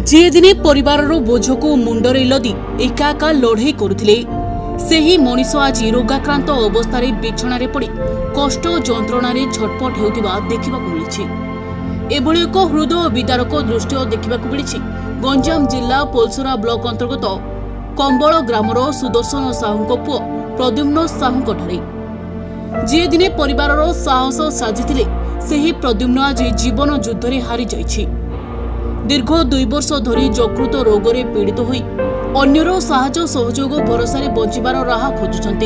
जी दिने परिवार बोझ को मुंडरे लदी एकाका लड़े करुथिले सेही मनीष आज रोगाक्रांत अवस्था बिछणारे पड़ी कष्ट और जंत्रणा छटपट होउथिबा देखिबाकु मिलिछि। एभली एक हृदय विदारक दृश्य देखिबाकु मिलिछि गंजाम जिला पोलसरा ब्लॉक अंतर्गत कंबल ग्रामर सुदर्शन साहू पुओ प्रद्युम्न साहू ठारे जी दिने परिवार साहस साजिथिले सेही प्रद्युम्न आज जीवन युद्ध में हारी जाइछि। दीर्घ 2 वर्ष धरी यकृत रोगरे पीड़ित होई अन्यर साहाय्य सहयोग भरोसा बंचार राह खोजुंट।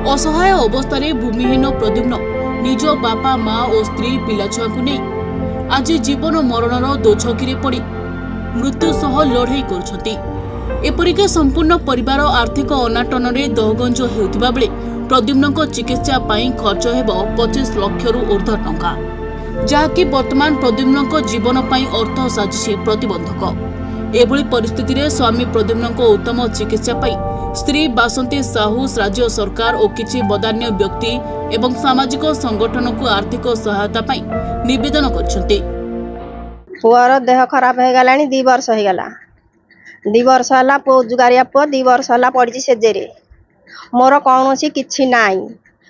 असहाय अवस्था भूमिहीन प्रद्युम्न निज बापा माँ और स्त्री पिलाछुआ को नहीं आज जीवन मरणर दोछकी पड़ी मृत्यु सह लड़े करपरिक संपूर्ण परिवार आर्थिक अनाटन दहगंज होता बेले प्रद्युम्न चिकित्सा खर्च हो 25 लाख रु ऊर्ध्व टंका जहाँकि वर्तमान प्रद्युम्न जीवन अर्थ साजिश प्रतिबंधक। एभली परिस्थिति रे स्वामी प्रद्युम्न उत्तम चिकित्सा स्त्री बासंती साहू राज्य सरकार और किछि बदान्य व्यक्ति एवं सामाजिक संगठन को आर्थिक सहायता निवेदन करछन्ते। पुअर देह खराब हो गला 2 वर्ष हो गला 2 वर्ष हला पो जुगारिया पो 2 वर्ष हला पड़ी सेजेरे मोर कौनसी किछि नाई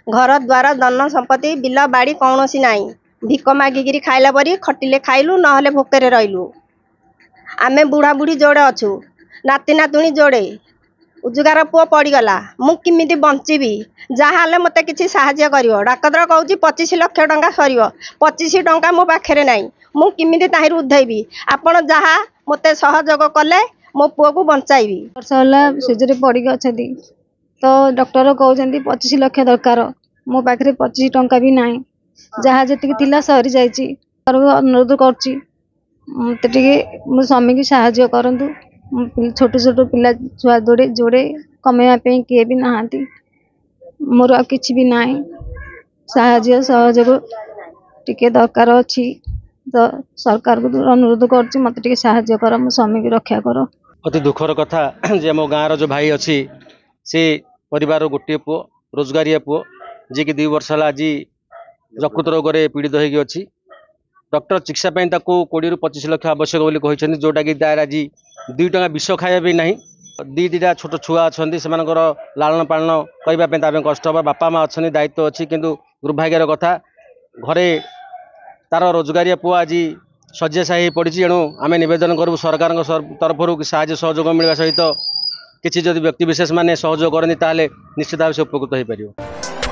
घर द्वार धन संपत्ति बिल बाड़ी कौनसी नाई भिक मागिकी खाइला परी खटिले खाइलु नहले भोकरे रहिलु। आमे बुढ़ा बुढ़ी जोड़े अच्छु नाती नातुणी जोड़े उजुगार पुओ पड़गला मु किमिति बंचीबी जहाँ मते किछि साहाय्य करिवो डाक्तर कहूची 25 लाख टंका सरिवो 25 टंका मो पाखरे नाही मु किमिति ताहिर उधैबी आपण जहाँ मते सहयोग कले मो पुओ को बंचाइबी। वर्ष होला सेजरे पड़ी अछथि तो डॉक्टर कहउचंती 25 लाख दरकार मो पाखरे 25 टंका भी नाही जहाँ जी थिला सरी जाइए अनुरोध करछि मत मो स्वामी की साहाय्य करंतु छोट छोट पिला छुआ जोड़े जोड़े कमेवाई किए भी नहांती मोर आ किछि भी नाही साहाय्य सहयोग टिके दरकार अछि तो सरकार को अनुरोध करछि मत टिके साहाय्य कर मो स्वामी की रक्षा कर। अति दुखर कथा जे मो गाँव जो भाई अच्छी से परिवार गोटे पुओ रोजगारिया पुओ जी कि 2 वर्ष है आज यकृत रोग पीड़ित होगी डॉक्टर चिकित्सा 20 ରୁ 25 लाख आवश्यक बोली कहते जोटा कि तार आज 2 टंका विष खाया भी ना 2 छोट छुआ अच्छा से लालन पालन करने कष्ट हे बापा माँ अच्छा दायित्व अच्छी किंतु दुर्भाग्यर कथा घरे तार रोजगारिया पुआ आज शଯ୍याशायी पड़ी एणु आम नवेदन करूँ सरकार तरफ साहाय्य सहयोग मिलवा सहित किसी जदि व्यक्ति विशेष माने सहयोग करनी निश्चित भाव से उपकृत हो पार।